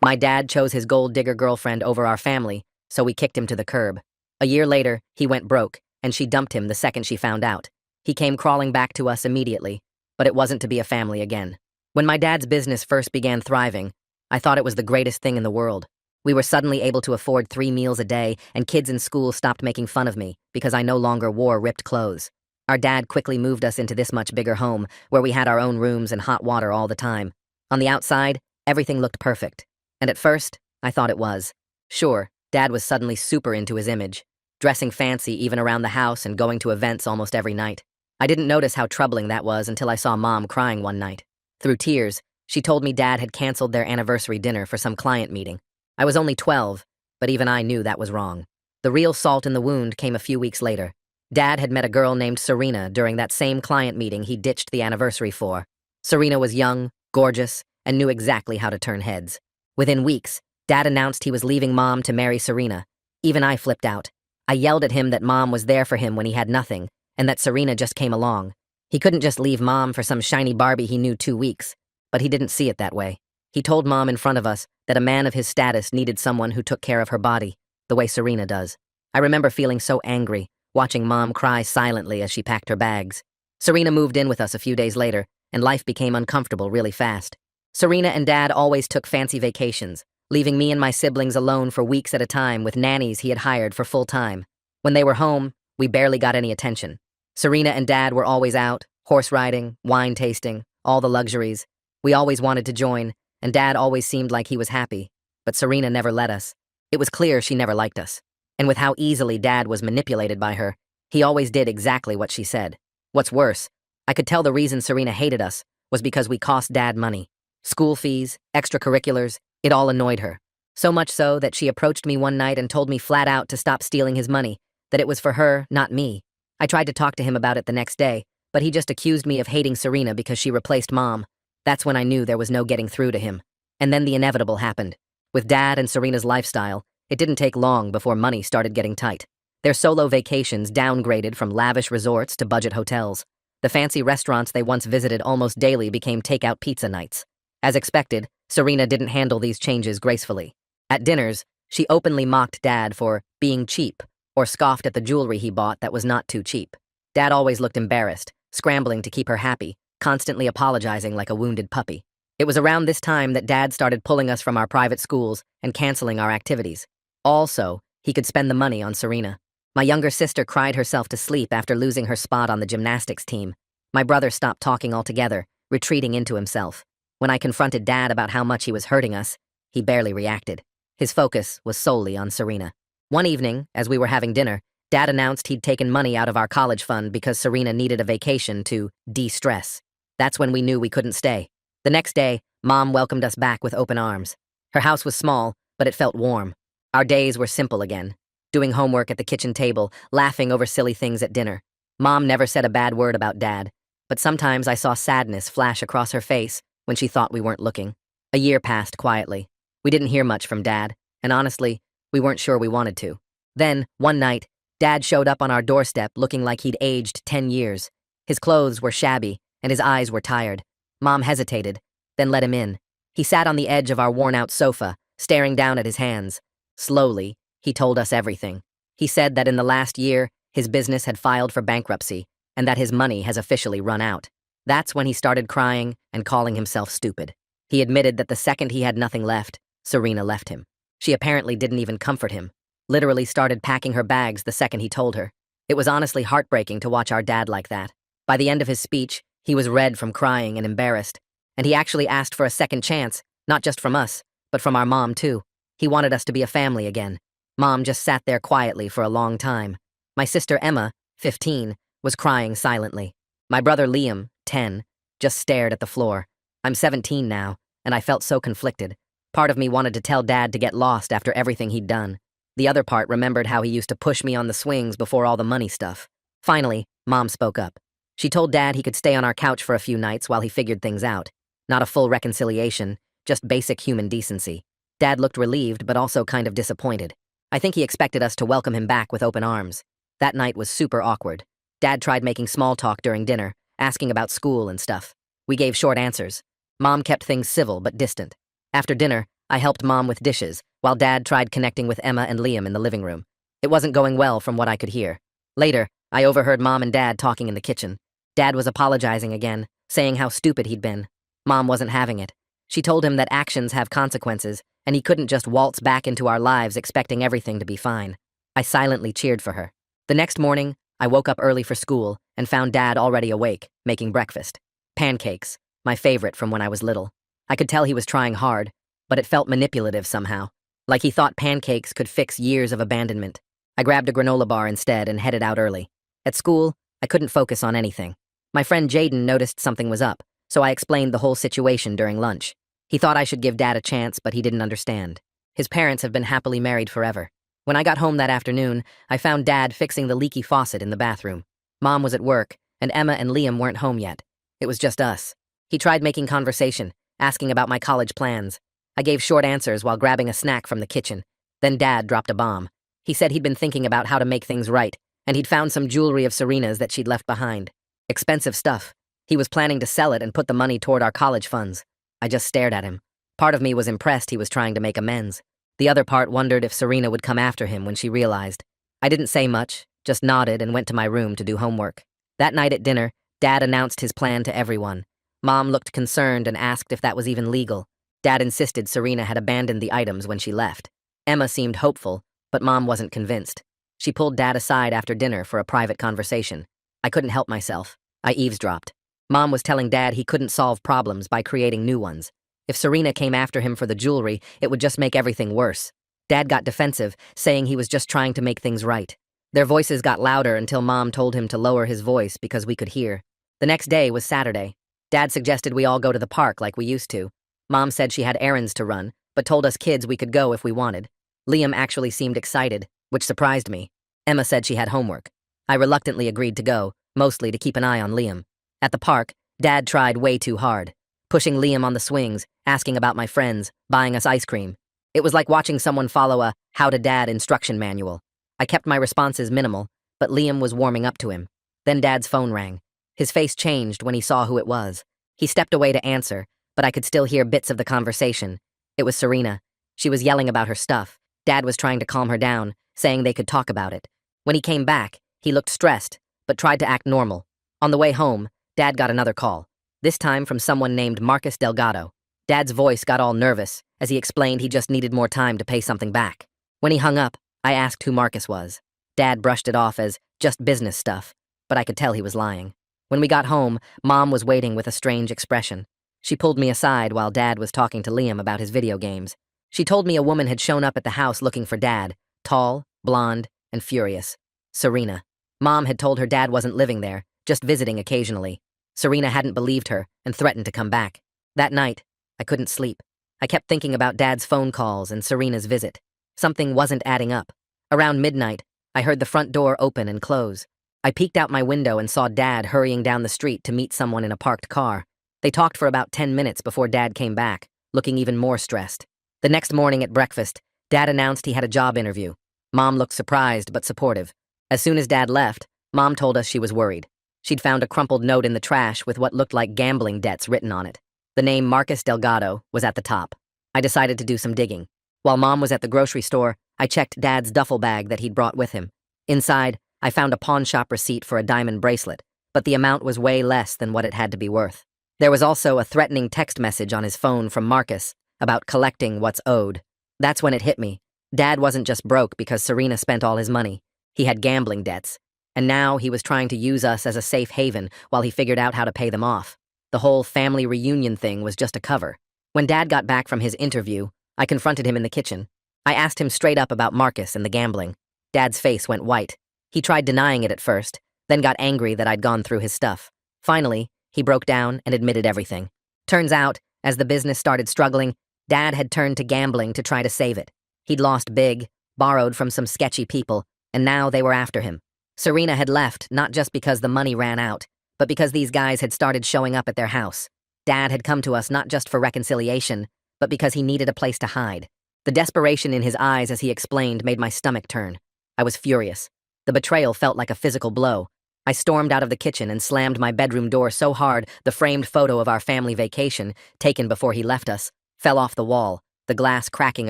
My dad chose his gold digger girlfriend over our family, so we kicked him to the curb. A year later, he went broke, and she dumped him the second she found out. He came crawling back to us immediately, but it wasn't to be a family again. When my dad's business first began thriving, I thought it was the greatest thing in the world. We were suddenly able to afford 3 meals a day, and kids in school stopped making fun of me because I no longer wore ripped clothes. Our dad quickly moved us into this much bigger home, where we had our own rooms and hot water all the time. On the outside, everything looked perfect. And at first, I thought it was. Sure, Dad was suddenly super into his image, dressing fancy even around the house and going to events almost every night. I didn't notice how troubling that was until I saw Mom crying one night. Through tears, she told me Dad had canceled their anniversary dinner for some client meeting. I was only 12, but even I knew that was wrong. The real salt in the wound came a few weeks later. Dad had met a girl named Serena during that same client meeting he ditched the anniversary for. Serena was young, gorgeous, and knew exactly how to turn heads. Within weeks, Dad announced he was leaving Mom to marry Serena. Even I flipped out. I yelled at him that Mom was there for him when he had nothing, and that Serena just came along. He couldn't just leave Mom for some shiny Barbie he knew 2 weeks, but he didn't see it that way. He told Mom in front of us that a man of his status needed someone who took care of her body, the way Serena does. I remember feeling so angry, watching Mom cry silently as she packed her bags. Serena moved in with us a few days later, and life became uncomfortable really fast. Serena and Dad always took fancy vacations, leaving me and my siblings alone for weeks at a time with nannies he had hired for full time. When they were home, we barely got any attention. Serena and Dad were always out, horse riding, wine tasting, all the luxuries. We always wanted to join, and Dad always seemed like he was happy, but Serena never let us. It was clear she never liked us. And with how easily Dad was manipulated by her, he always did exactly what she said. What's worse, I could tell the reason Serena hated us was because we cost Dad money. School fees, extracurriculars, it all annoyed her. So much so that she approached me one night and told me flat out to stop stealing his money, that it was for her, not me. I tried to talk to him about it the next day, but he just accused me of hating Serena because she replaced Mom. That's when I knew there was no getting through to him. And then the inevitable happened. With Dad and Serena's lifestyle, it didn't take long before money started getting tight. Their solo vacations downgraded from lavish resorts to budget hotels. The fancy restaurants they once visited almost daily became takeout pizza nights. As expected, Serena didn't handle these changes gracefully. At dinners, she openly mocked Dad for being cheap, or scoffed at the jewelry he bought that was not too cheap. Dad always looked embarrassed, scrambling to keep her happy, constantly apologizing like a wounded puppy. It was around this time that Dad started pulling us from our private schools and canceling our activities. Also, he could spend the money on Serena. My younger sister cried herself to sleep after losing her spot on the gymnastics team. My brother stopped talking altogether, retreating into himself. When I confronted Dad about how much he was hurting us, he barely reacted. His focus was solely on Serena. One evening, as we were having dinner, Dad announced he'd taken money out of our college fund because Serena needed a vacation to de-stress. That's when we knew we couldn't stay. The next day, Mom welcomed us back with open arms. Her house was small, but it felt warm. Our days were simple again, doing homework at the kitchen table, laughing over silly things at dinner. Mom never said a bad word about Dad, but sometimes I saw sadness flash across her face when she thought we weren't looking. A year passed quietly. We didn't hear much from Dad, and honestly, we weren't sure we wanted to. Then, one night, Dad showed up on our doorstep looking like he'd aged 10 years. His clothes were shabby, and his eyes were tired. Mom hesitated, then let him in. He sat on the edge of our worn-out sofa, staring down at his hands. Slowly, he told us everything. He said that in the last year, his business had filed for bankruptcy, and that his money has officially run out. That's when he started crying and calling himself stupid. He admitted that the second he had nothing left, Serena left him. She apparently didn't even comfort him, literally started packing her bags the second he told her. It was honestly heartbreaking to watch our dad like that. By the end of his speech, he was red from crying and embarrassed, and he actually asked for a second chance, not just from us, but from our mom too. He wanted us to be a family again. Mom just sat there quietly for a long time. My sister Emma, 15, was crying silently. My brother Liam, 10, just stared at the floor. I'm 17 now, and I felt so conflicted. Part of me wanted to tell Dad to get lost after everything he'd done. The other part remembered how he used to push me on the swings before all the money stuff. Finally, Mom spoke up. She told Dad he could stay on our couch for a few nights while he figured things out. Not a full reconciliation, just basic human decency. Dad looked relieved, but also kind of disappointed. I think he expected us to welcome him back with open arms. That night was super awkward. Dad tried making small talk during dinner, asking about school and stuff. We gave short answers. Mom kept things civil but distant. After dinner, I helped Mom with dishes, while Dad tried connecting with Emma and Liam in the living room. It wasn't going well from what I could hear. Later, I overheard Mom and Dad talking in the kitchen. Dad was apologizing again, saying how stupid he'd been. Mom wasn't having it. She told him that actions have consequences, and he couldn't just waltz back into our lives expecting everything to be fine. I silently cheered for her. The next morning, I woke up early for school and found Dad already awake, making breakfast. Pancakes, my favorite from when I was little. I could tell he was trying hard, but it felt manipulative somehow, like he thought pancakes could fix years of abandonment. I grabbed a granola bar instead and headed out early. At school, I couldn't focus on anything. My friend Jaden noticed something was up, so I explained the whole situation during lunch. He thought I should give Dad a chance, but he didn't understand. His parents have been happily married forever. When I got home that afternoon, I found Dad fixing the leaky faucet in the bathroom. Mom was at work, and Emma and Liam weren't home yet. It was just us. He tried making conversation, asking about my college plans. I gave short answers while grabbing a snack from the kitchen. Then Dad dropped a bomb. He said he'd been thinking about how to make things right, and he'd found some jewelry of Serena's that she'd left behind. Expensive stuff. He was planning to sell it and put the money toward our college funds. I just stared at him. Part of me was impressed he was trying to make amends. The other part wondered if Serena would come after him when she realized. I didn't say much, just nodded and went to my room to do homework. That night at dinner, Dad announced his plan to everyone. Mom looked concerned and asked if that was even legal. Dad insisted Serena had abandoned the items when she left. Emma seemed hopeful, but Mom wasn't convinced. She pulled Dad aside after dinner for a private conversation. I couldn't help myself. I eavesdropped. Mom was telling Dad he couldn't solve problems by creating new ones. If Serena came after him for the jewelry, it would just make everything worse. Dad got defensive, saying he was just trying to make things right. Their voices got louder until Mom told him to lower his voice because we could hear. The next day was Saturday. Dad suggested we all go to the park like we used to. Mom said she had errands to run, but told us kids we could go if we wanted. Liam actually seemed excited, which surprised me. Emma said she had homework. I reluctantly agreed to go, mostly to keep an eye on Liam. At the park, Dad tried way too hard, pushing Liam on the swings, asking about my friends, buying us ice cream. It was like watching someone follow a How to Dad instruction manual. I kept my responses minimal, but Liam was warming up to him. Then Dad's phone rang. His face changed when he saw who it was. He stepped away to answer, but I could still hear bits of the conversation. It was Serena. She was yelling about her stuff. Dad was trying to calm her down, saying they could talk about it. When he came back, he looked stressed, but tried to act normal. On the way home, Dad got another call, this time from someone named Marcus Delgado. Dad's voice got all nervous as he explained he just needed more time to pay something back. When he hung up, I asked who Marcus was. Dad brushed it off as just business stuff, but I could tell he was lying. When we got home, Mom was waiting with a strange expression. She pulled me aside while Dad was talking to Liam about his video games. She told me a woman had shown up at the house looking for Dad, tall, blonde, and furious. Serena. Mom had told her Dad wasn't living there, just visiting occasionally. Serena hadn't believed her and threatened to come back. That night, I couldn't sleep. I kept thinking about Dad's phone calls and Serena's visit. Something wasn't adding up. Around midnight, I heard the front door open and close. I peeked out my window and saw Dad hurrying down the street to meet someone in a parked car. They talked for about 10 minutes before Dad came back, looking even more stressed. The next morning at breakfast, Dad announced he had a job interview. Mom looked surprised but supportive. As soon as Dad left, Mom told us she was worried. She'd found a crumpled note in the trash with what looked like gambling debts written on it. The name Marcus Delgado was at the top. I decided to do some digging. While Mom was at the grocery store, I checked Dad's duffel bag that he'd brought with him. Inside, I found a pawn shop receipt for a diamond bracelet, but the amount was way less than what it had to be worth. There was also a threatening text message on his phone from Marcus about collecting what's owed. That's when it hit me. Dad wasn't just broke because Serena spent all his money. He had gambling debts. And now he was trying to use us as a safe haven while he figured out how to pay them off. The whole family reunion thing was just a cover. When Dad got back from his interview, I confronted him in the kitchen. I asked him straight up about Marcus and the gambling. Dad's face went white. He tried denying it at first, then got angry that I'd gone through his stuff. Finally, he broke down and admitted everything. Turns out, as the business started struggling, Dad had turned to gambling to try to save it. He'd lost big, borrowed from some sketchy people, and now they were after him. Serena had left not just because the money ran out, but because these guys had started showing up at their house. Dad had come to us not just for reconciliation, but because he needed a place to hide. The desperation in his eyes as he explained made my stomach turn. I was furious. The betrayal felt like a physical blow. I stormed out of the kitchen and slammed my bedroom door so hard the framed photo of our family vacation, taken before he left us, fell off the wall. the glass cracking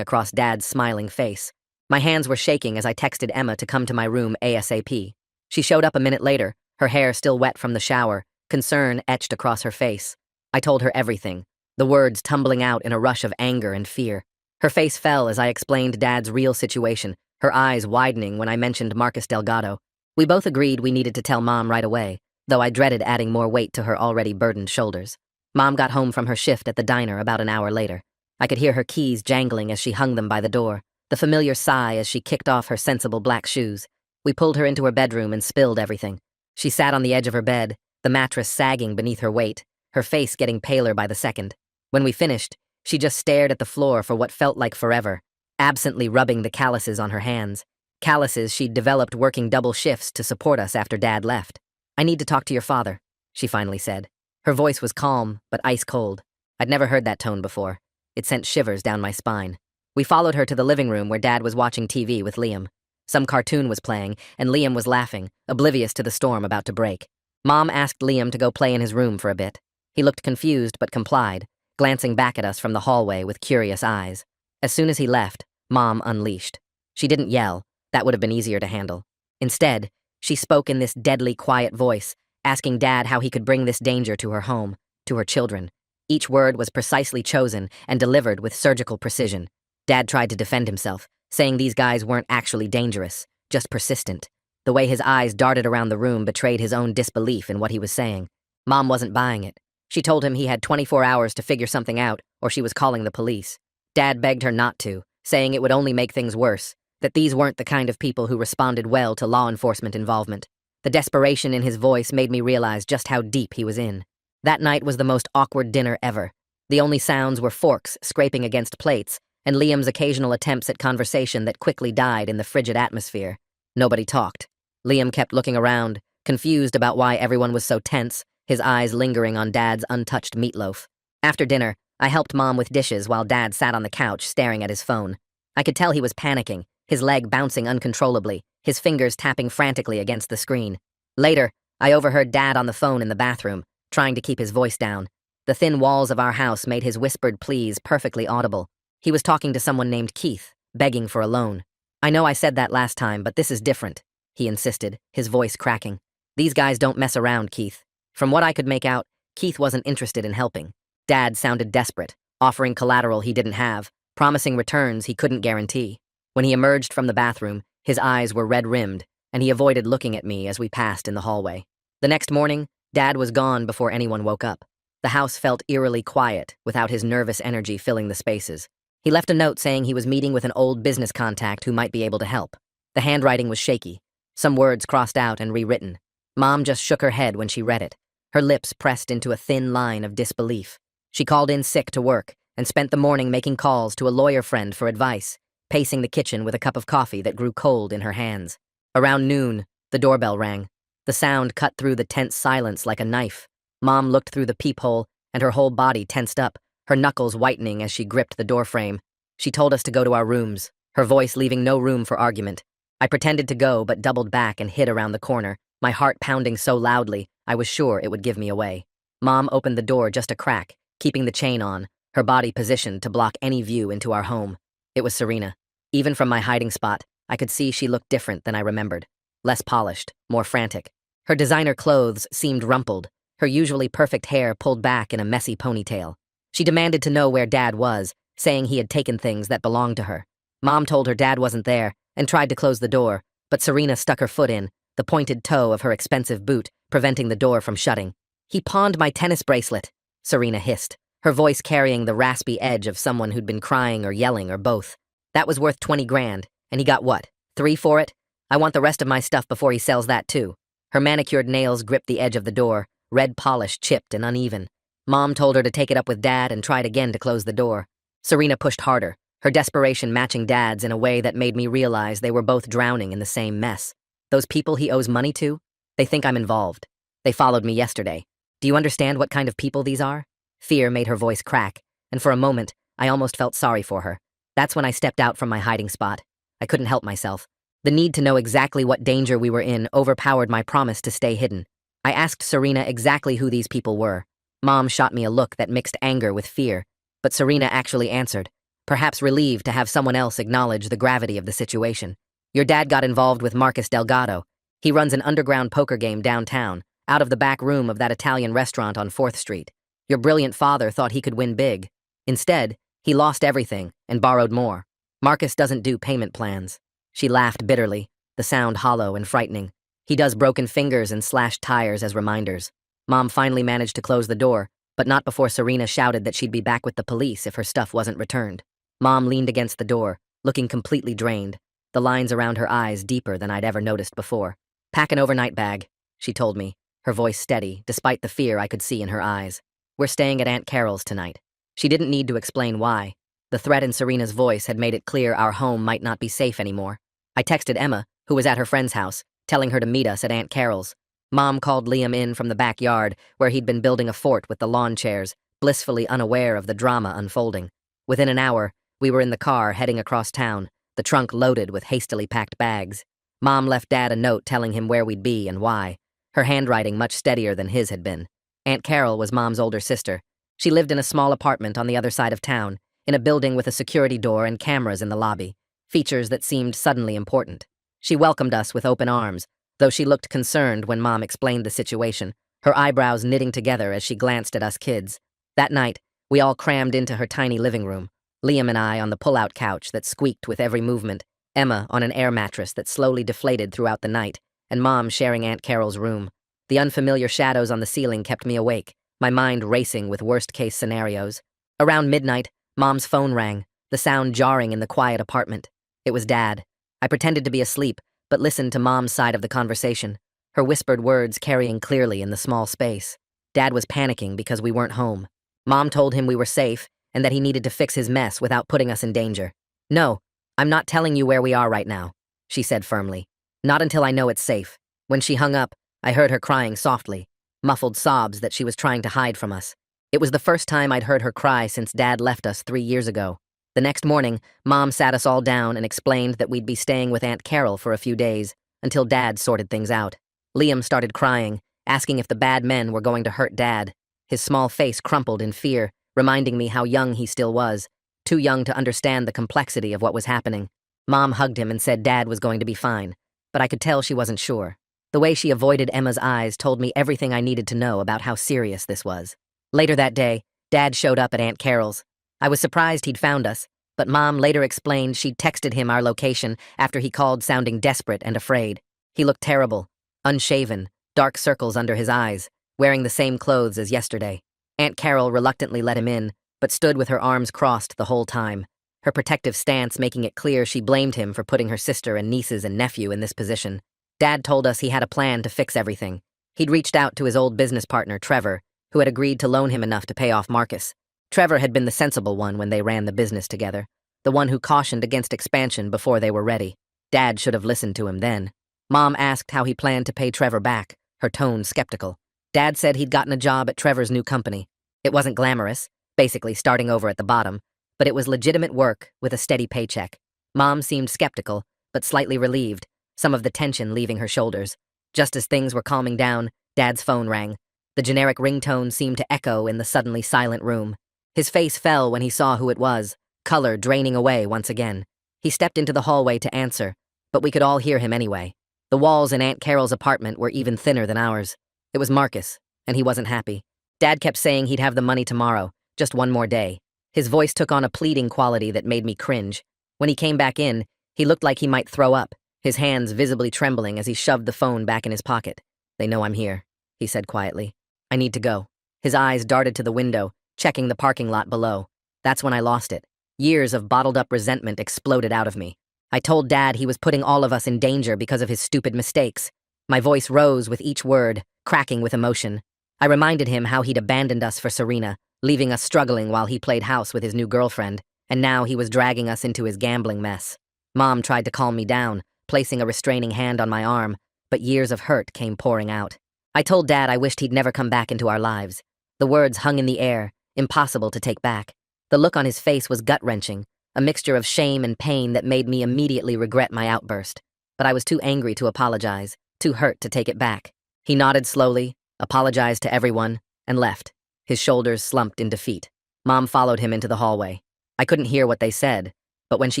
across Dad's smiling face. My hands were shaking as I texted Emma to come to my room ASAP. She showed up a minute later, her hair still wet from the shower, concern etched across her face. I told her everything, the words tumbling out in a rush of anger and fear. Her face fell as I explained Dad's real situation, her eyes widening when I mentioned Marcus Delgado. We both agreed we needed to tell Mom right away, though I dreaded adding more weight to her already burdened shoulders. Mom got home from her shift at the diner about an hour later. I could hear her keys jangling as she hung them by the door, the familiar sigh as she kicked off her sensible black shoes. We pulled her into her bedroom and spilled everything. She sat on the edge of her bed, the mattress sagging beneath her weight, her face getting paler by the second. When we finished, she just stared at the floor for what felt like forever, absently rubbing the calluses on her hands. Calluses she'd developed working double shifts to support us after Dad left. "I need to talk to your father," she finally said. Her voice was calm, but ice cold. I'd never heard that tone before. It sent shivers down my spine. We followed her to the living room where Dad was watching TV with Liam. Some cartoon was playing, and Liam was laughing, oblivious to the storm about to break. Mom asked Liam to go play in his room for a bit. He looked confused but complied, glancing back at us from the hallway with curious eyes. As soon as he left, Mom unleashed. She didn't yell. That would have been easier to handle. Instead, she spoke in this deadly quiet voice, asking Dad how he could bring this danger to her home, to her children. Each word was precisely chosen and delivered with surgical precision. Dad tried to defend himself, saying these guys weren't actually dangerous, just persistent. The way his eyes darted around the room betrayed his own disbelief in what he was saying. Mom wasn't buying it. She told him he had 24 hours to figure something out, or she was calling the police. Dad begged her not to, saying it would only make things worse, that these weren't the kind of people who responded well to law enforcement involvement. The desperation in his voice made me realize just how deep he was in. That night was the most awkward dinner ever. The only sounds were forks scraping against plates, and Liam's occasional attempts at conversation that quickly died in the frigid atmosphere. Nobody talked. Liam kept looking around, confused about why everyone was so tense, his eyes lingering on Dad's untouched meatloaf. After dinner, I helped Mom with dishes while Dad sat on the couch staring at his phone. I could tell he was panicking, his leg bouncing uncontrollably, his fingers tapping frantically against the screen. Later, I overheard Dad on the phone in the bathroom, trying to keep his voice down. The thin walls of our house made his whispered pleas perfectly audible. He was talking to someone named Keith, begging for a loan. "I know I said that last time, but this is different," he insisted, his voice cracking. "These guys don't mess around, Keith." From what I could make out, Keith wasn't interested in helping. Dad sounded desperate, offering collateral he didn't have, promising returns he couldn't guarantee. When he emerged from the bathroom, his eyes were red-rimmed, and he avoided looking at me as we passed in the hallway. The next morning, Dad was gone before anyone woke up. The house felt eerily quiet, without his nervous energy filling the spaces. He left a note saying he was meeting with an old business contact who might be able to help. The handwriting was shaky, some words crossed out and rewritten. Mom just shook her head when she read it, her lips pressed into a thin line of disbelief. She called in sick to work and spent the morning making calls to a lawyer friend for advice, pacing the kitchen with a cup of coffee that grew cold in her hands. Around noon, the doorbell rang. The sound cut through the tense silence like a knife. Mom looked through the peephole, and her whole body tensed up, her knuckles whitening as she gripped the doorframe. She told us to go to our rooms, her voice leaving no room for argument. I pretended to go but doubled back and hid around the corner, my heart pounding so loudly I was sure it would give me away. Mom opened the door just a crack, keeping the chain on, her body positioned to block any view into our home. It was Serena. Even from my hiding spot, I could see she looked different than I remembered. Less polished, more frantic. Her designer clothes seemed rumpled, her usually perfect hair pulled back in a messy ponytail. She demanded to know where Dad was, saying he had taken things that belonged to her. Mom told her Dad wasn't there and tried to close the door, but Serena stuck her foot in, the pointed toe of her expensive boot preventing the door from shutting. "He pawned my tennis bracelet," Serena hissed, her voice carrying the raspy edge of someone who'd been crying or yelling or both. "That was worth 20 grand, and he got what, 3 for it? I want the rest of my stuff before he sells that too." Her manicured nails gripped the edge of the door, red polish chipped and uneven. Mom told her to take it up with Dad and tried again to close the door. Serena pushed harder, her desperation matching Dad's in a way that made me realize they were both drowning in the same mess. Those people he owes money to? They think I'm involved. They followed me yesterday. Do you understand what kind of people these are? Fear made her voice crack, and for a moment, I almost felt sorry for her. That's when I stepped out from my hiding spot. I couldn't help myself. The need to know exactly what danger we were in overpowered my promise to stay hidden. I asked Serena exactly who these people were. Mom shot me a look that mixed anger with fear, but Serena actually answered. perhaps relieved to have someone else acknowledge the gravity of the situation. Your dad got involved with Marcus Delgado. He runs an underground poker game downtown, out of the back room of that Italian restaurant on 4th Street. Your brilliant father thought he could win big. Instead, he lost everything and borrowed more. Marcus doesn't do payment plans. She laughed bitterly, the sound hollow and frightening. He does broken fingers and slashed tires as reminders. Mom finally managed to close the door, but not before Serena shouted that she'd be back with the police if her stuff wasn't returned. Mom leaned against the door, looking completely drained, the lines around her eyes deeper than I'd ever noticed before. "Pack an overnight bag," she told me, her voice steady, despite the fear I could see in her eyes. "We're staying at Aunt Carol's tonight." She didn't need to explain why. The threat in Serena's voice had made it clear our home might not be safe anymore. I texted Emma, who was at her friend's house, telling her to meet us at Aunt Carol's. Mom called Liam in from the backyard, where he'd been building a fort with the lawn chairs, blissfully unaware of the drama unfolding. Within an hour, we were in the car heading across town, the trunk loaded with hastily packed bags. Mom left Dad a note telling him where we'd be and why, her handwriting much steadier than his had been. Aunt Carol was Mom's older sister. She lived in a small apartment on the other side of town, in a building with a security door and cameras in the lobby, features that seemed suddenly important. She welcomed us with open arms, though she looked concerned when Mom explained the situation, her eyebrows knitting together as she glanced at us kids. That night, we all crammed into her tiny living room, Liam and I on the pull-out couch that squeaked with every movement, Emma on an air mattress that slowly deflated throughout the night, and Mom sharing Aunt Carol's room. The unfamiliar shadows on the ceiling kept me awake, my mind racing with worst-case scenarios. Around midnight, Mom's phone rang, the sound jarring in the quiet apartment. It was Dad. I pretended to be asleep, but listened to Mom's side of the conversation, her whispered words carrying clearly in the small space. Dad was panicking because we weren't home. Mom told him we were safe and that he needed to fix his mess without putting us in danger. "No, I'm not telling you where we are right now," she said firmly. "Not until I know it's safe." When she hung up, I heard her crying softly, muffled sobs that she was trying to hide from us. It was the first time I'd heard her cry since Dad left us 3 years ago. The next morning, Mom sat us all down and explained that we'd be staying with Aunt Carol for a few days, until Dad sorted things out. Liam started crying, asking if the bad men were going to hurt Dad. His small face crumpled in fear, reminding me how young he still was, too young to understand the complexity of what was happening. Mom hugged him and said Dad was going to be fine, but I could tell she wasn't sure. The way she avoided Emma's eyes told me everything I needed to know about how serious this was. Later that day, Dad showed up at Aunt Carol's. I was surprised he'd found us, but Mom later explained she'd texted him our location after he called sounding desperate and afraid. He looked terrible, unshaven, dark circles under his eyes, wearing the same clothes as yesterday. Aunt Carol reluctantly let him in, but stood with her arms crossed the whole time, her protective stance making it clear she blamed him for putting her sister and nieces and nephew in this position. Dad told us he had a plan to fix everything. He'd reached out to his old business partner, Trevor, who had agreed to loan him enough to pay off Marcus. Trevor had been the sensible one when they ran the business together, the one who cautioned against expansion before they were ready. Dad should have listened to him then. Mom asked how he planned to pay Trevor back, her tone skeptical. Dad said he'd gotten a job at Trevor's new company. It wasn't glamorous, basically starting over at the bottom, but it was legitimate work with a steady paycheck. Mom seemed skeptical, but slightly relieved, some of the tension leaving her shoulders. Just as things were calming down, Dad's phone rang. The generic ringtone seemed to echo in the suddenly silent room. His face fell when he saw who it was, color draining away once again. He stepped into the hallway to answer, but we could all hear him anyway. The walls in Aunt Carol's apartment were even thinner than ours. It was Marcus, and he wasn't happy. Dad kept saying he'd have the money tomorrow, just one more day. His voice took on a pleading quality that made me cringe. When he came back in, he looked like he might throw up, his hands visibly trembling as he shoved the phone back in his pocket. "They know I'm here," he said quietly. "I need to go." His eyes darted to the window, checking the parking lot below. That's when I lost it. Years of bottled-up resentment exploded out of me. I told Dad he was putting all of us in danger because of his stupid mistakes. My voice rose with each word, cracking with emotion. I reminded him how he'd abandoned us for Serena, leaving us struggling while he played house with his new girlfriend, and now he was dragging us into his gambling mess. Mom tried to calm me down, placing a restraining hand on my arm, but years of hurt came pouring out. I told Dad I wished he'd never come back into our lives. The words hung in the air, impossible to take back. The look on his face was gut-wrenching, a mixture of shame and pain that made me immediately regret my outburst. But I was too angry to apologize, too hurt to take it back. He nodded slowly, apologized to everyone, and left, his shoulders slumped in defeat. Mom followed him into the hallway. I couldn't hear what they said, but when she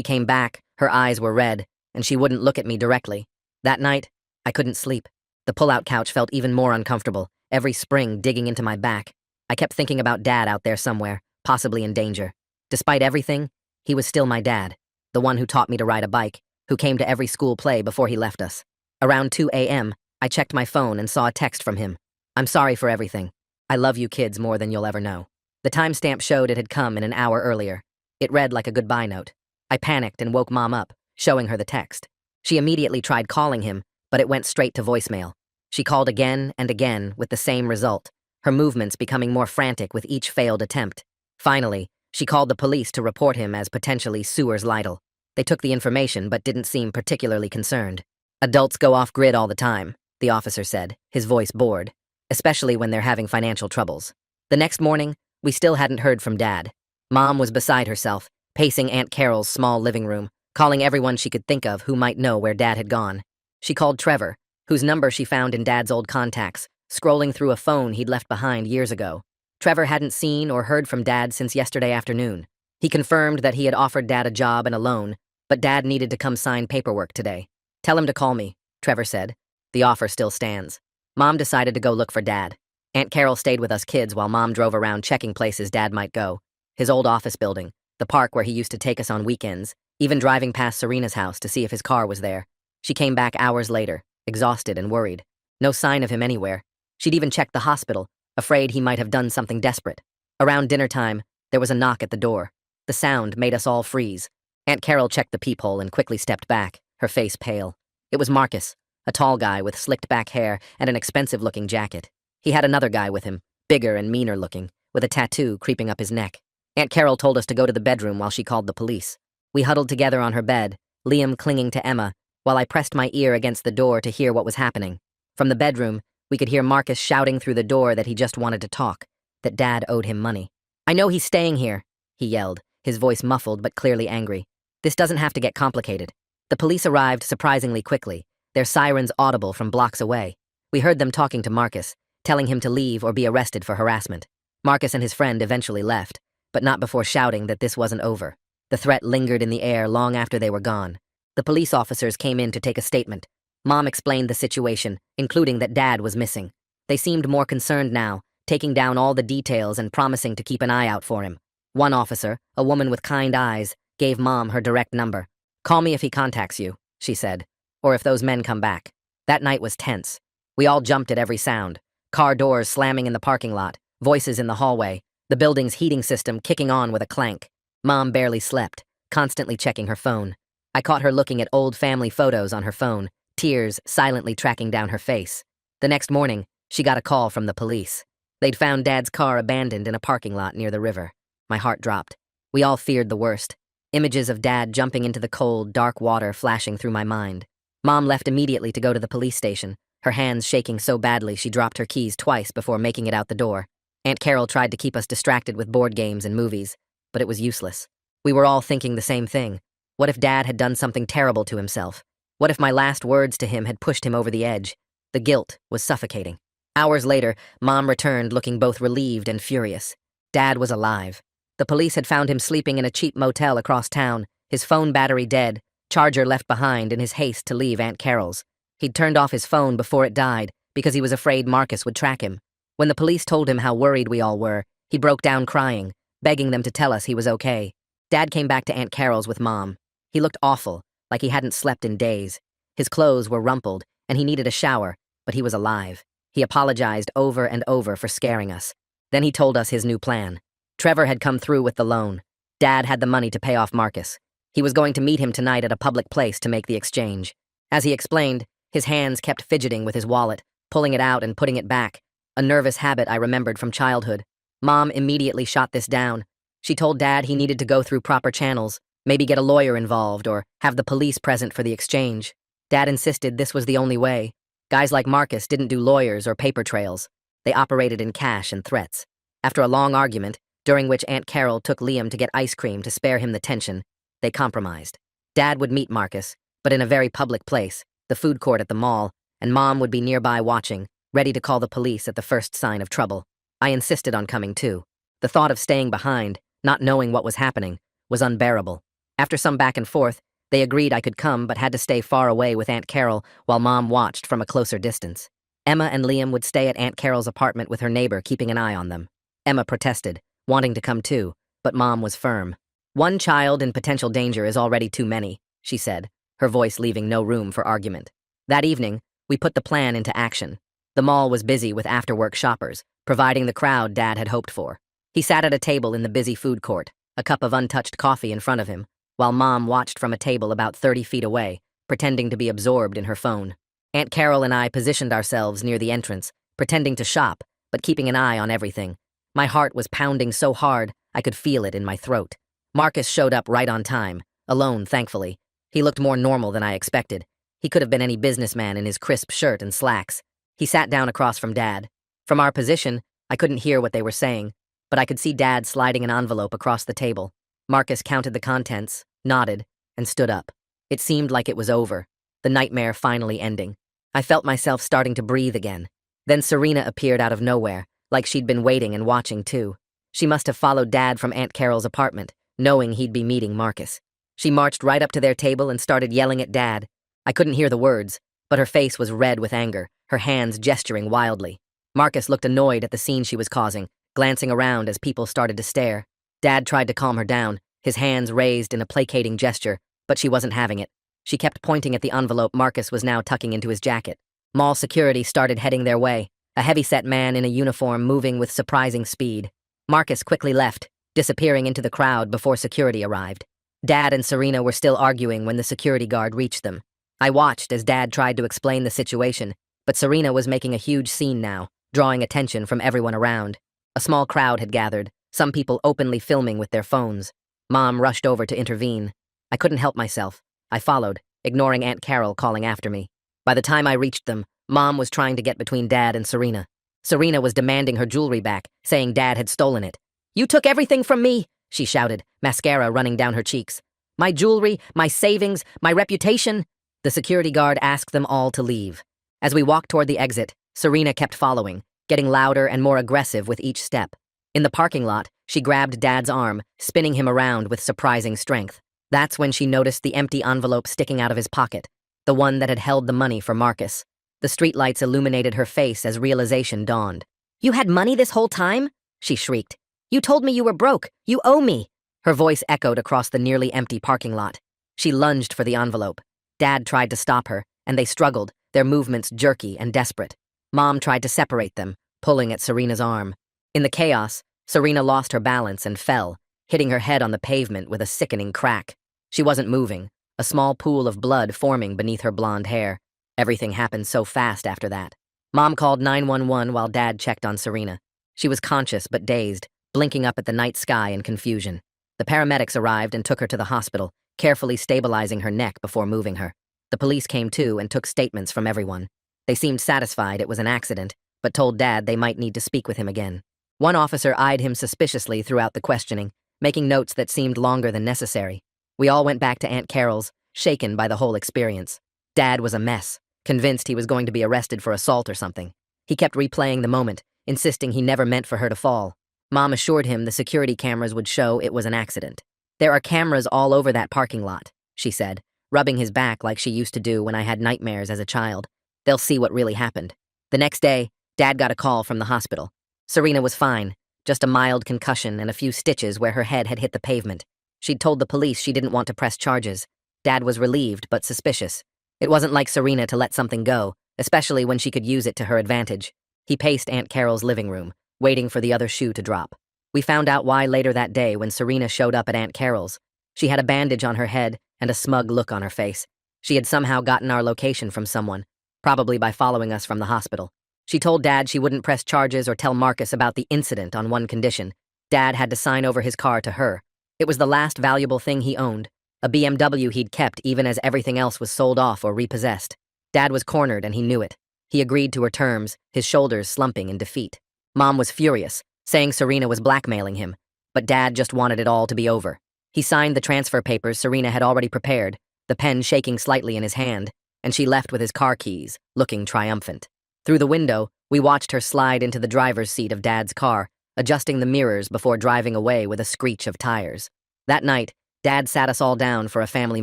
came back, her eyes were red, and she wouldn't look at me directly. That night, I couldn't sleep. The pull-out couch felt even more uncomfortable, every spring digging into my back. I kept thinking about Dad out there somewhere, possibly in danger. Despite everything, he was still my dad, the one who taught me to ride a bike, who came to every school play before he left us. Around 2 a.m., I checked my phone and saw a text from him. "I'm sorry for everything. I love you kids more than you'll ever know." The timestamp showed it had come in an hour earlier. It read like a goodbye note. I panicked and woke Mom up, showing her the text. She immediately tried calling him, but it went straight to voicemail. She called again and again with the same result, her movements becoming more frantic with each failed attempt. Finally, she called the police to report him as potentially Sewers Lytle. They took the information but didn't seem particularly concerned. "Adults go off-grid all the time," the officer said, his voice bored, "especially when they're having financial troubles." The next morning, we still hadn't heard from Dad. Mom was beside herself, pacing Aunt Carol's small living room, calling everyone she could think of who might know where Dad had gone. She called Trevor, whose number she found in Dad's old contacts, scrolling through a phone he'd left behind years ago. Trevor hadn't seen or heard from Dad since yesterday afternoon. He confirmed that he had offered Dad a job and a loan, but Dad needed to come sign paperwork today. "Tell him to call me," Trevor said. "The offer still stands." Mom decided to go look for Dad. Aunt Carol stayed with us kids while Mom drove around checking places Dad might go. His old office building, the park where he used to take us on weekends, even driving past Serena's house to see if his car was there. She came back hours later, exhausted and worried. No sign of him anywhere. She'd even checked the hospital, afraid he might have done something desperate. Around dinner time, there was a knock at the door. The sound made us all freeze. Aunt Carol checked the peephole and quickly stepped back, her face pale. It was Marcus, a tall guy with slicked back hair and an expensive-looking jacket. He had another guy with him, bigger and meaner-looking, with a tattoo creeping up his neck. Aunt Carol told us to go to the bedroom while she called the police. We huddled together on her bed, Liam clinging to Emma, while I pressed my ear against the door to hear what was happening. From the bedroom, we could hear Marcus shouting through the door that he just wanted to talk, that Dad owed him money. "I know he's staying here," he yelled, his voice muffled but clearly angry. "This doesn't have to get complicated." The police arrived surprisingly quickly, their sirens audible from blocks away. We heard them talking to Marcus, telling him to leave or be arrested for harassment. Marcus and his friend eventually left, but not before shouting that this wasn't over. The threat lingered in the air long after they were gone. The police officers came in to take a statement. Mom explained the situation, including that Dad was missing. They seemed more concerned now, taking down all the details and promising to keep an eye out for him. One officer, a woman with kind eyes, gave Mom her direct number. "Call me if he contacts you," she said, "or if those men come back." That night was tense. We all jumped at every sound. Car doors slamming in the parking lot, voices in the hallway, the building's heating system kicking on with a clank. Mom barely slept, constantly checking her phone. I caught her looking at old family photos on her phone, tears silently tracking down her face. The next morning, she got a call from the police. They'd found Dad's car abandoned in a parking lot near the river. My heart dropped. We all feared the worst. Images of Dad jumping into the cold, dark water flashing through my mind. Mom left immediately to go to the police station, her hands shaking so badly she dropped her keys twice before making it out the door. Aunt Carol tried to keep us distracted with board games and movies, but it was useless. We were all thinking the same thing. What if Dad had done something terrible to himself? What if my last words to him had pushed him over the edge? The guilt was suffocating. Hours later, Mom returned looking both relieved and furious. Dad was alive. The police had found him sleeping in a cheap motel across town, his phone battery dead, charger left behind in his haste to leave Aunt Carol's. He'd turned off his phone before it died because he was afraid Marcus would track him. When the police told him how worried we all were, he broke down crying, begging them to tell us he was okay. Dad came back to Aunt Carol's with Mom. He looked awful, like he hadn't slept in days. His clothes were rumpled, and he needed a shower, but he was alive. He apologized over and over for scaring us. Then he told us his new plan. Trevor had come through with the loan. Dad had the money to pay off Marcus. He was going to meet him tonight at a public place to make the exchange. As he explained, his hands kept fidgeting with his wallet, pulling it out and putting it back, a nervous habit I remembered from childhood. Mom immediately shot this down. She told Dad he needed to go through proper channels, maybe get a lawyer involved or have the police present for the exchange. Dad insisted this was the only way. Guys like Marcus didn't do lawyers or paper trails. They operated in cash and threats. After a long argument, during which Aunt Carol took Liam to get ice cream to spare him the tension, they compromised. Dad would meet Marcus, but in a very public place, the food court at the mall, and Mom would be nearby watching, ready to call the police at the first sign of trouble. I insisted on coming too. The thought of staying behind, not knowing what was happening, was unbearable. After some back and forth, they agreed I could come but had to stay far away with Aunt Carol while Mom watched from a closer distance. Emma and Liam would stay at Aunt Carol's apartment with her neighbor, keeping an eye on them. Emma protested, wanting to come too, but Mom was firm. "One child in potential danger is already too many," she said, her voice leaving no room for argument. That evening, we put the plan into action. The mall was busy with after-work shoppers, providing the crowd Dad had hoped for. He sat at a table in the busy food court, a cup of untouched coffee in front of him, while Mom watched from a table about 30 feet away, pretending to be absorbed in her phone. Aunt Carol and I positioned ourselves near the entrance, pretending to shop, but keeping an eye on everything. My heart was pounding so hard, I could feel it in my throat. Marcus showed up right on time, alone, thankfully. He looked more normal than I expected. He could have been any businessman in his crisp shirt and slacks. He sat down across from Dad. From our position, I couldn't hear what they were saying, but I could see Dad sliding an envelope across the table. Marcus counted the contents, nodded, and stood up. It seemed like it was over, the nightmare finally ending. I felt myself starting to breathe again. Then Serena appeared out of nowhere, like she'd been waiting and watching too. She must have followed Dad from Aunt Carol's apartment, knowing he'd be meeting Marcus. She marched right up to their table and started yelling at Dad. I couldn't hear the words, but her face was red with anger, her hands gesturing wildly. Marcus looked annoyed at the scene she was causing, glancing around as people started to stare. Dad tried to calm her down, his hands raised in a placating gesture, but she wasn't having it. She kept pointing at the envelope Marcus was now tucking into his jacket. Mall security started heading their way, a heavy-set man in a uniform moving with surprising speed. Marcus quickly left, disappearing into the crowd before security arrived. Dad and Serena were still arguing when the security guard reached them. I watched as Dad tried to explain the situation, but Serena was making a huge scene now, drawing attention from everyone around. A small crowd had gathered, some people openly filming with their phones. Mom rushed over to intervene. I couldn't help myself. I followed, ignoring Aunt Carol calling after me. By the time I reached them, Mom was trying to get between Dad and Serena. Serena was demanding her jewelry back, saying Dad had stolen it. "You took everything from me," she shouted, mascara running down her cheeks. "My jewelry, my savings, my reputation." The security guard asked them all to leave. As we walked toward the exit, Serena kept following, getting louder and more aggressive with each step. In the parking lot, she grabbed Dad's arm, spinning him around with surprising strength. That's when she noticed the empty envelope sticking out of his pocket, the one that had held the money for Marcus. The streetlights illuminated her face as realization dawned. "You had money this whole time?" she shrieked. "You told me you were broke. You owe me." Her voice echoed across the nearly empty parking lot. She lunged for the envelope. Dad tried to stop her, and they struggled, their movements jerky and desperate. Mom tried to separate them, pulling at Serena's arm. In the chaos, Serena lost her balance and fell, hitting her head on the pavement with a sickening crack. She wasn't moving, a small pool of blood forming beneath her blonde hair. Everything happened so fast after that. Mom called 911 while Dad checked on Serena. She was conscious but dazed, blinking up at the night sky in confusion. The paramedics arrived and took her to the hospital, carefully stabilizing her neck before moving her. The police came too and took statements from everyone. They seemed satisfied it was an accident, but told Dad they might need to speak with him again. One officer eyed him suspiciously throughout the questioning, making notes that seemed longer than necessary. We all went back to Aunt Carol's, shaken by the whole experience. Dad was a mess, convinced he was going to be arrested for assault or something. He kept replaying the moment, insisting he never meant for her to fall. Mom assured him the security cameras would show it was an accident. "There are cameras all over that parking lot," she said, rubbing his back like she used to do when I had nightmares as a child. "They'll see what really happened." The next day, Dad got a call from the hospital. Serena was fine, just a mild concussion and a few stitches where her head had hit the pavement. She'd told the police she didn't want to press charges. Dad was relieved but suspicious. It wasn't like Serena to let something go, especially when she could use it to her advantage. He paced Aunt Carol's living room, waiting for the other shoe to drop. We found out why later that day when Serena showed up at Aunt Carol's. She had a bandage on her head and a smug look on her face. She had somehow gotten our location from someone, probably by following us from the hospital. She told Dad she wouldn't press charges or tell Marcus about the incident on one condition. Dad had to sign over his car to her. It was the last valuable thing he owned, a BMW he'd kept even as everything else was sold off or repossessed. Dad was cornered and he knew it. He agreed to her terms, his shoulders slumping in defeat. Mom was furious, saying Serena was blackmailing him, but Dad just wanted it all to be over. He signed the transfer papers Serena had already prepared, the pen shaking slightly in his hand, and she left with his car keys, looking triumphant. Through the window, we watched her slide into the driver's seat of Dad's car, adjusting the mirrors before driving away with a screech of tires. That night, Dad sat us all down for a family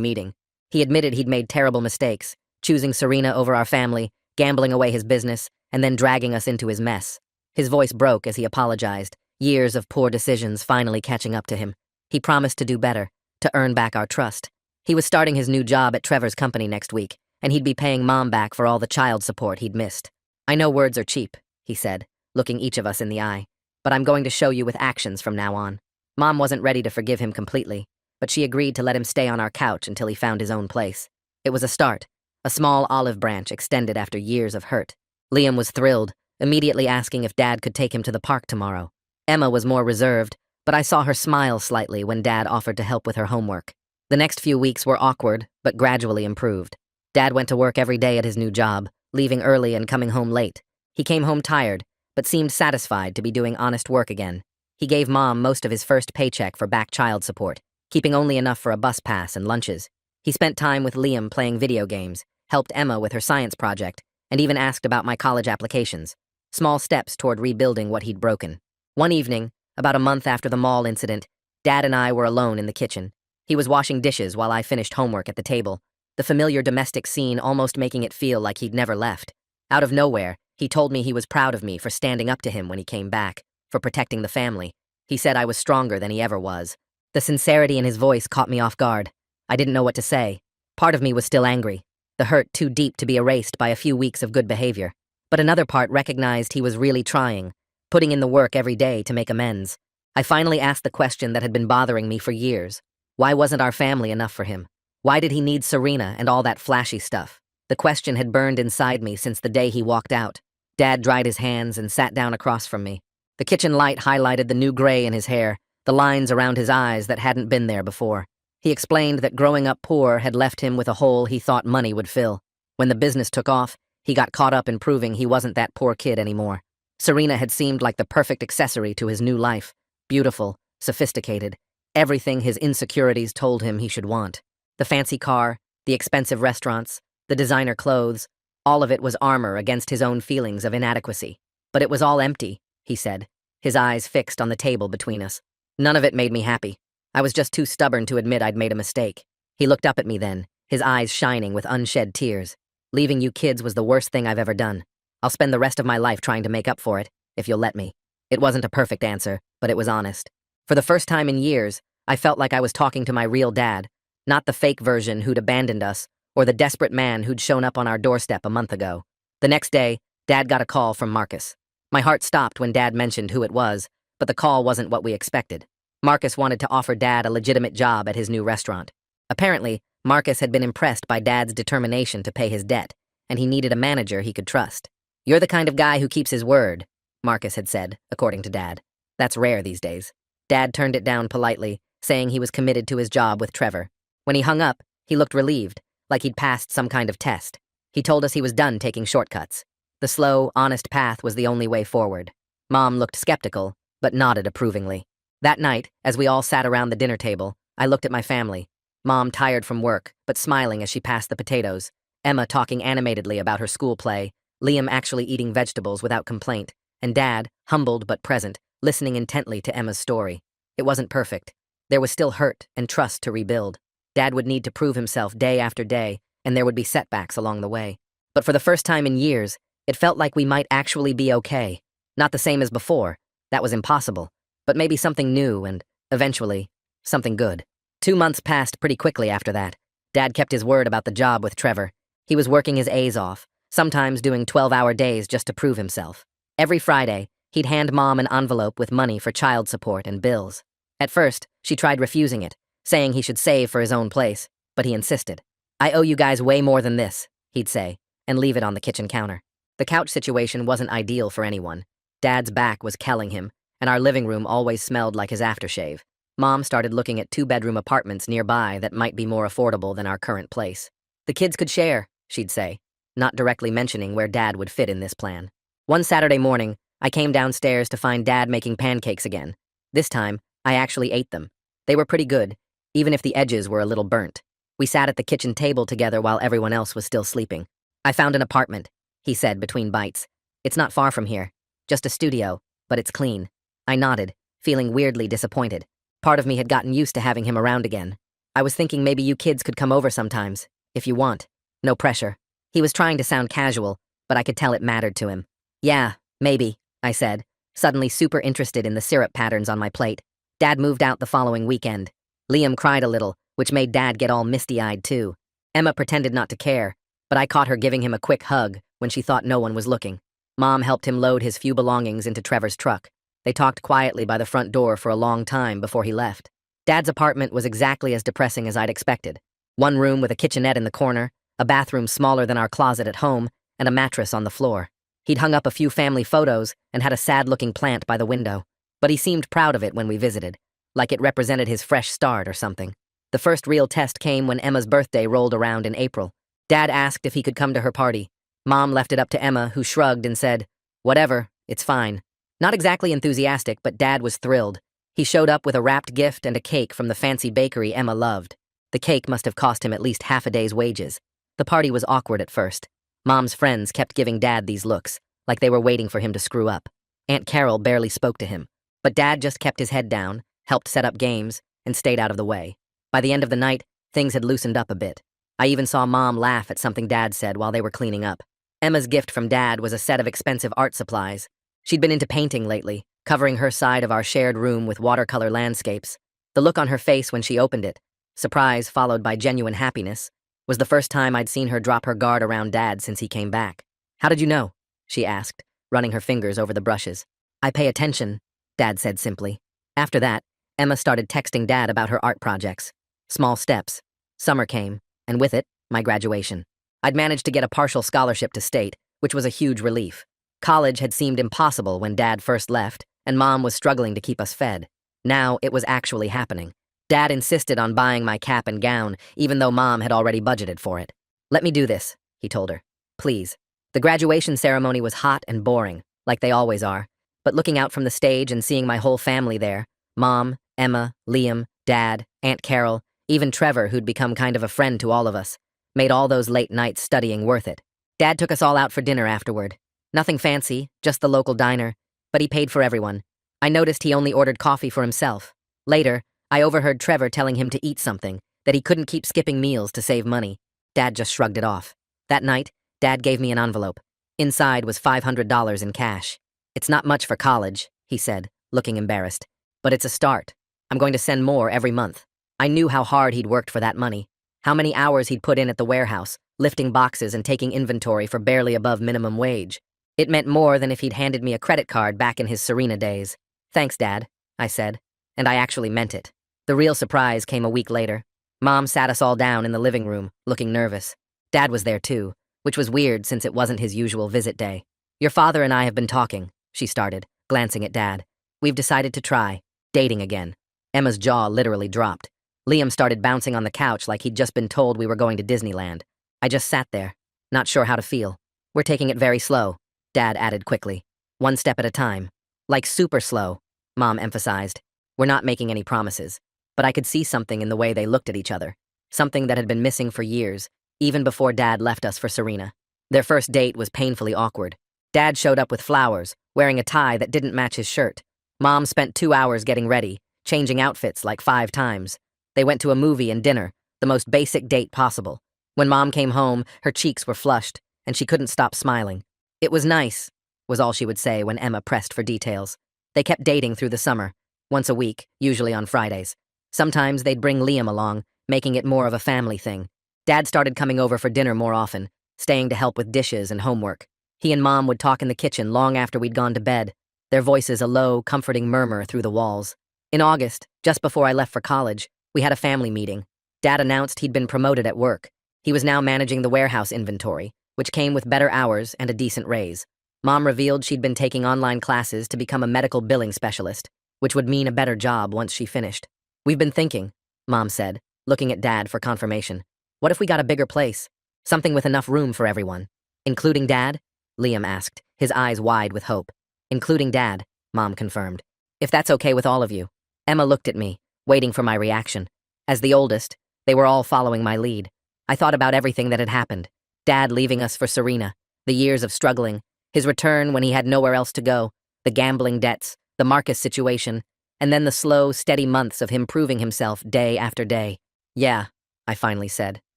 meeting. He admitted he'd made terrible mistakes, choosing Serena over our family, gambling away his business, and then dragging us into his mess. His voice broke as he apologized, years of poor decisions finally catching up to him. He promised to do better, to earn back our trust. He was starting his new job at Trevor's company next week, and he'd be paying Mom back for all the child support he'd missed. "I know words are cheap," he said, looking each of us in the eye, "but I'm going to show you with actions from now on." Mom wasn't ready to forgive him completely, but she agreed to let him stay on our couch until he found his own place. It was a start, a small olive branch extended after years of hurt. Liam was thrilled, immediately asking if Dad could take him to the park tomorrow. Emma was more reserved, but I saw her smile slightly when Dad offered to help with her homework. The next few weeks were awkward, but gradually improved. Dad went to work every day at his new job, leaving early and coming home late. He came home tired, but seemed satisfied to be doing honest work again. He gave Mom most of his first paycheck for back child support, keeping only enough for a bus pass and lunches. He spent time with Liam playing video games, helped Emma with her science project, and even asked about my college applications. Small steps toward rebuilding what he'd broken. One evening, about a month after the mall incident, Dad and I were alone in the kitchen. He was washing dishes while I finished homework at the table, the familiar domestic scene almost making it feel like he'd never left. Out of nowhere, he told me he was proud of me for standing up to him when he came back, for protecting the family. He said I was stronger than he ever was. The sincerity in his voice caught me off guard. I didn't know what to say. Part of me was still angry, the hurt too deep to be erased by a few weeks of good behavior. But another part recognized he was really trying, putting in the work every day to make amends. I finally asked the question that had been bothering me for years. Why wasn't our family enough for him? Why did he need Serena and all that flashy stuff? The question had burned inside me since the day he walked out. Dad dried his hands and sat down across from me. The kitchen light highlighted the new gray in his hair, the lines around his eyes that hadn't been there before. He explained that growing up poor had left him with a hole he thought money would fill. When the business took off, he got caught up in proving he wasn't that poor kid anymore. Serena had seemed like the perfect accessory to his new life. Beautiful, sophisticated, everything his insecurities told him he should want. The fancy car, the expensive restaurants, the designer clothes, all of it was armor against his own feelings of inadequacy. But it was all empty, he said, his eyes fixed on the table between us. None of it made me happy. I was just too stubborn to admit I'd made a mistake. He looked up at me then, his eyes shining with unshed tears. Leaving you kids was the worst thing I've ever done. I'll spend the rest of my life trying to make up for it, if you'll let me. It wasn't a perfect answer, but it was honest. For the first time in years, I felt like I was talking to my real dad, not the fake version who'd abandoned us, or the desperate man who'd shown up on our doorstep a month ago. The next day, Dad got a call from Marcus. My heart stopped when Dad mentioned who it was, but the call wasn't what we expected. Marcus wanted to offer Dad a legitimate job at his new restaurant. Apparently, Marcus had been impressed by Dad's determination to pay his debt, and he needed a manager he could trust. "You're the kind of guy who keeps his word," Marcus had said, according to Dad. That's rare these days. Dad turned it down politely, saying he was committed to his job with Trevor. When he hung up, he looked relieved, like he'd passed some kind of test. He told us he was done taking shortcuts. The slow, honest path was the only way forward. Mom looked skeptical, but nodded approvingly. That night, as we all sat around the dinner table, I looked at my family. Mom tired from work, but smiling as she passed the potatoes. Emma talking animatedly about her school play. Liam actually eating vegetables without complaint. And Dad, humbled but present, listening intently to Emma's story. It wasn't perfect. There was still hurt and trust to rebuild. Dad would need to prove himself day after day, and there would be setbacks along the way. But for the first time in years, it felt like we might actually be okay. Not the same as before. That was impossible. But maybe something new and, eventually, something good. 2 months passed pretty quickly after that. Dad kept his word about the job with Trevor. He was working his A's off, sometimes doing 12-hour days just to prove himself. Every Friday, he'd hand Mom an envelope with money for child support and bills. At first, she tried refusing it, saying he should save for his own place, but he insisted. "I owe you guys way more than this," he'd say, and leave it on the kitchen counter. The couch situation wasn't ideal for anyone. Dad's back was killing him, and our living room always smelled like his aftershave. Mom started looking at 2-bedroom apartments nearby that might be more affordable than our current place. "The kids could share," she'd say, not directly mentioning where Dad would fit in this plan. One Saturday morning, I came downstairs to find Dad making pancakes again. This time, I actually ate them. They were pretty good, even if the edges were a little burnt. We sat at the kitchen table together while everyone else was still sleeping. "I found an apartment," he said between bites. "It's not far from here. Just a studio, but it's clean." I nodded, feeling weirdly disappointed. Part of me had gotten used to having him around again. I was thinking maybe you kids could come over sometimes, if you want. No pressure. He was trying to sound casual, but I could tell it mattered to him. Yeah, maybe, I said, suddenly super interested in the syrup patterns on my plate. Dad moved out the following weekend. Liam cried a little, which made Dad get all misty-eyed too. Emma pretended not to care, but I caught her giving him a quick hug when she thought no one was looking. Mom helped him load his few belongings into Trevor's truck. They talked quietly by the front door for a long time before he left. Dad's apartment was exactly as depressing as I'd expected. One room with a kitchenette in the corner, a bathroom smaller than our closet at home, and a mattress on the floor. He'd hung up a few family photos and had a sad-looking plant by the window, but he seemed proud of it when we visited, like it represented his fresh start or something. The first real test came when Emma's birthday rolled around in April. Dad asked if he could come to her party. Mom left it up to Emma, who shrugged and said, "Whatever, it's fine." Not exactly enthusiastic, but Dad was thrilled. He showed up with a wrapped gift and a cake from the fancy bakery Emma loved. The cake must have cost him at least half a day's wages. The party was awkward at first. Mom's friends kept giving Dad these looks, like they were waiting for him to screw up. Aunt Carol barely spoke to him, but Dad just kept his head down, helped set up games, and stayed out of the way. By the end of the night, things had loosened up a bit. I even saw Mom laugh at something Dad said while they were cleaning up. Emma's gift from Dad was a set of expensive art supplies. She'd been into painting lately, covering her side of our shared room with watercolor landscapes. The look on her face when she opened it, surprise followed by genuine happiness, was the first time I'd seen her drop her guard around Dad since he came back. "How did you know?" she asked, running her fingers over the brushes. "I pay attention," Dad said simply. After that, Emma started texting Dad about her art projects. Small steps. Summer came, and with it, my graduation. I'd managed to get a partial scholarship to state, which was a huge relief. College had seemed impossible when Dad first left, and Mom was struggling to keep us fed. Now it was actually happening. Dad insisted on buying my cap and gown, even though Mom had already budgeted for it. "Let me do this," he told her. "Please." The graduation ceremony was hot and boring, like they always are, but looking out from the stage and seeing my whole family there, Mom, Emma, Liam, Dad, Aunt Carol, even Trevor, who'd become kind of a friend to all of us, made all those late nights studying worth it. Dad took us all out for dinner afterward. Nothing fancy, just the local diner, but he paid for everyone. I noticed he only ordered coffee for himself. Later, I overheard Trevor telling him to eat something, that he couldn't keep skipping meals to save money. Dad just shrugged it off. That night, Dad gave me an envelope. Inside was $500 in cash. "It's not much for college," he said, looking embarrassed. "But it's a start. I'm going to send more every month." I knew how hard he'd worked for that money, how many hours he'd put in at the warehouse, lifting boxes and taking inventory for barely above minimum wage. It meant more than if he'd handed me a credit card back in his Serena days. "Thanks, Dad," I said, and I actually meant it. The real surprise came a week later. Mom sat us all down in the living room, looking nervous. Dad was there too, which was weird since it wasn't his usual visit day. "Your father and I have been talking," she started, glancing at Dad. "We've decided to try dating again." Emma's jaw literally dropped. Liam started bouncing on the couch like he'd just been told we were going to Disneyland. I just sat there, not sure how to feel. "We're taking it very slow," Dad added quickly. "One step at a time." "Like super slow," Mom emphasized. "We're not making any promises." But I could see something in the way they looked at each other. Something that had been missing for years, even before Dad left us for Serena. Their first date was painfully awkward. Dad showed up with flowers, wearing a tie that didn't match his shirt. Mom spent 2 hours getting ready, changing outfits like 5 times. They went to a movie and dinner, the most basic date possible. When Mom came home, her cheeks were flushed, and she couldn't stop smiling. "It was nice," was all she would say when Emma pressed for details. They kept dating through the summer, once a week, usually on Fridays. Sometimes they'd bring Liam along, making it more of a family thing. Dad started coming over for dinner more often, staying to help with dishes and homework. He and Mom would talk in the kitchen long after we'd gone to bed, their voices a low, comforting murmur through the walls. In August, just before I left for college, we had a family meeting. Dad announced he'd been promoted at work. He was now managing the warehouse inventory, which came with better hours and a decent raise. Mom revealed she'd been taking online classes to become a medical billing specialist, which would mean a better job once she finished. "We've been thinking," Mom said, looking at Dad for confirmation. "What if we got a bigger place? Something with enough room for everyone." "Including Dad?" Liam asked, his eyes wide with hope. "Including Dad," Mom confirmed. "If that's okay with all of you." Emma looked at me, waiting for my reaction. As the oldest, they were all following my lead. I thought about everything that had happened. Dad leaving us for Serena, the years of struggling, his return when he had nowhere else to go, the gambling debts, the Marcus situation, and then the slow, steady months of him proving himself day after day. Yeah, I finally said.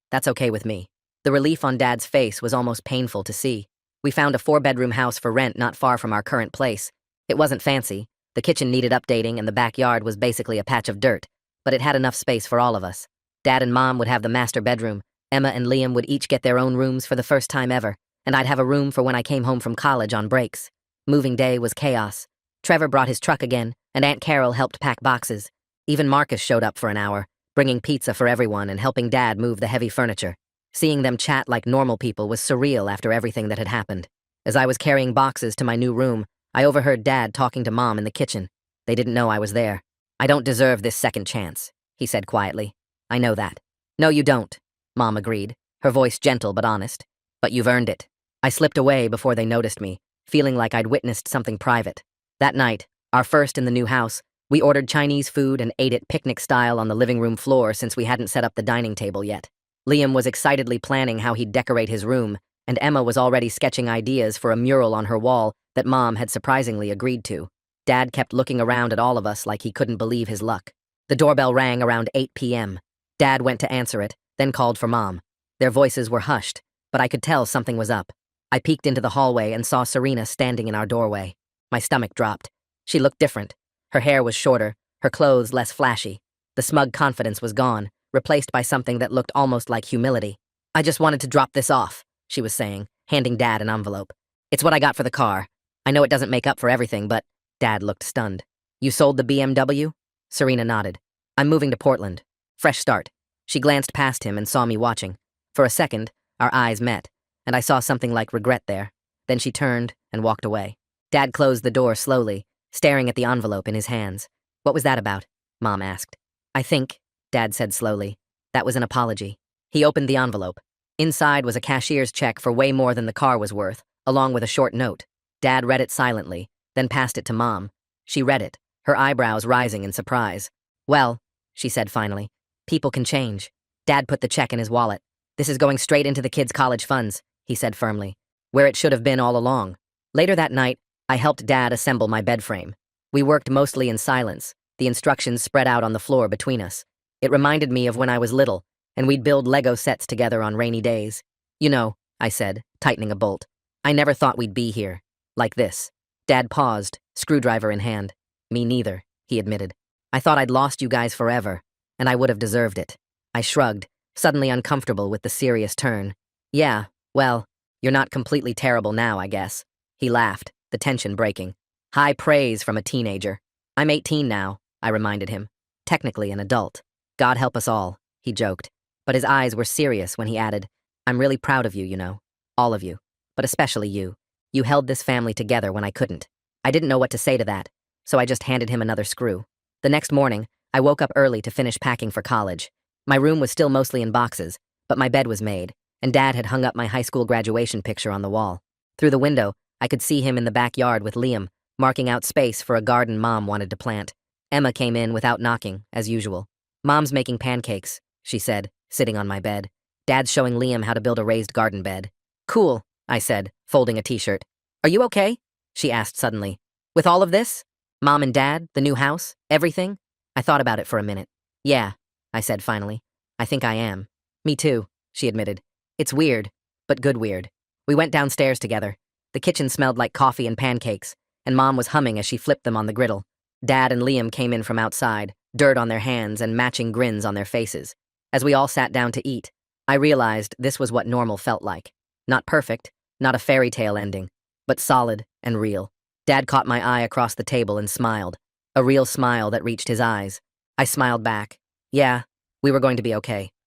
That's okay with me. The relief on Dad's face was almost painful to see. We found a 4-bedroom house for rent not far from our current place. It wasn't fancy. The kitchen needed updating and the backyard was basically a patch of dirt, but it had enough space for all of us. Dad and Mom would have the master bedroom. Emma and Liam would each get their own rooms for the first time ever, and I'd have a room for when I came home from college on breaks. Moving day was chaos. Trevor brought his truck again, and Aunt Carol helped pack boxes. Even Marcus showed up for an hour, bringing pizza for everyone and helping Dad move the heavy furniture. Seeing them chat like normal people was surreal after everything that had happened. As I was carrying boxes to my new room, I overheard Dad talking to Mom in the kitchen. They didn't know I was there. "I don't deserve this second chance," he said quietly. "I know that." "No, you don't," Mom agreed, her voice gentle but honest. "But you've earned it." I slipped away before they noticed me, feeling like I'd witnessed something private. That night, our first in the new house, we ordered Chinese food and ate it picnic style on the living room floor since we hadn't set up the dining table yet. Liam was excitedly planning how he'd decorate his room, and Emma was already sketching ideas for a mural on her wall that Mom had surprisingly agreed to. Dad kept looking around at all of us like he couldn't believe his luck. The doorbell rang around 8 p.m. Dad went to answer it, then called for Mom. Their voices were hushed, but I could tell something was up. I peeked into the hallway and saw Serena standing in our doorway. My stomach dropped. She looked different. Her hair was shorter, her clothes less flashy. The smug confidence was gone, replaced by something that looked almost like humility. "I just wanted to drop this off," she was saying, handing Dad an envelope. "It's what I got for the car. I know it doesn't make up for everything, but—" Dad looked stunned. "You sold the BMW?" Serena nodded. "I'm moving to Portland. Fresh start." She glanced past him and saw me watching. For a second, our eyes met, and I saw something like regret there. Then she turned and walked away. Dad closed the door slowly, staring at the envelope in his hands. "What was that about?" Mom asked. "I think," Dad said slowly, "that was an apology." He opened the envelope. Inside was a cashier's check for way more than the car was worth, along with a short note. Dad read it silently, then passed it to Mom. She read it, her eyebrows rising in surprise. "Well," she said finally, "people can change." Dad put the check in his wallet. "This is going straight into the kids' college funds," he said firmly, "where it should have been all along." Later that night, I helped Dad assemble my bed frame. We worked mostly in silence, the instructions spread out on the floor between us. It reminded me of when I was little, and we'd build Lego sets together on rainy days. "You know," I said, tightening a bolt, "I never thought we'd be here. Like this." Dad paused, screwdriver in hand. "Me neither," he admitted. "I thought I'd lost you guys forever, and I would have deserved it." I shrugged, suddenly uncomfortable with the serious turn. "Yeah, well, you're not completely terrible now, I guess." He laughed, the tension breaking. High praise from a teenager. "I'm 18 now," I reminded him. "Technically an adult. God help us all," he joked. But his eyes were serious when he added, "I'm really proud of you, you know. All of you. But especially you. You held this family together when I couldn't." I didn't know what to say to that, so I just handed him another screw. The next morning, I woke up early to finish packing for college. My room was still mostly in boxes, but my bed was made, and Dad had hung up my high school graduation picture on the wall. Through the window, I could see him in the backyard with Liam, marking out space for a garden Mom wanted to plant. Emma came in without knocking, as usual. "Mom's making pancakes," she said, sitting on my bed. "Dad's showing Liam how to build a raised garden bed." "Cool," I said, folding a t-shirt. "Are you okay?" she asked suddenly. "With all of this? Mom and Dad, the new house, everything?" I thought about it for a minute. "Yeah," I said finally. "I think I am." "Me too," she admitted. "It's weird, but good weird." We went downstairs together. The kitchen smelled like coffee and pancakes, and Mom was humming as she flipped them on the griddle. Dad and Liam came in from outside, dirt on their hands and matching grins on their faces. As we all sat down to eat, I realized this was what normal felt like. Not perfect, not a fairy tale ending, but solid and real. Dad caught my eye across the table and smiled, a real smile that reached his eyes. I smiled back. Yeah, we were going to be okay.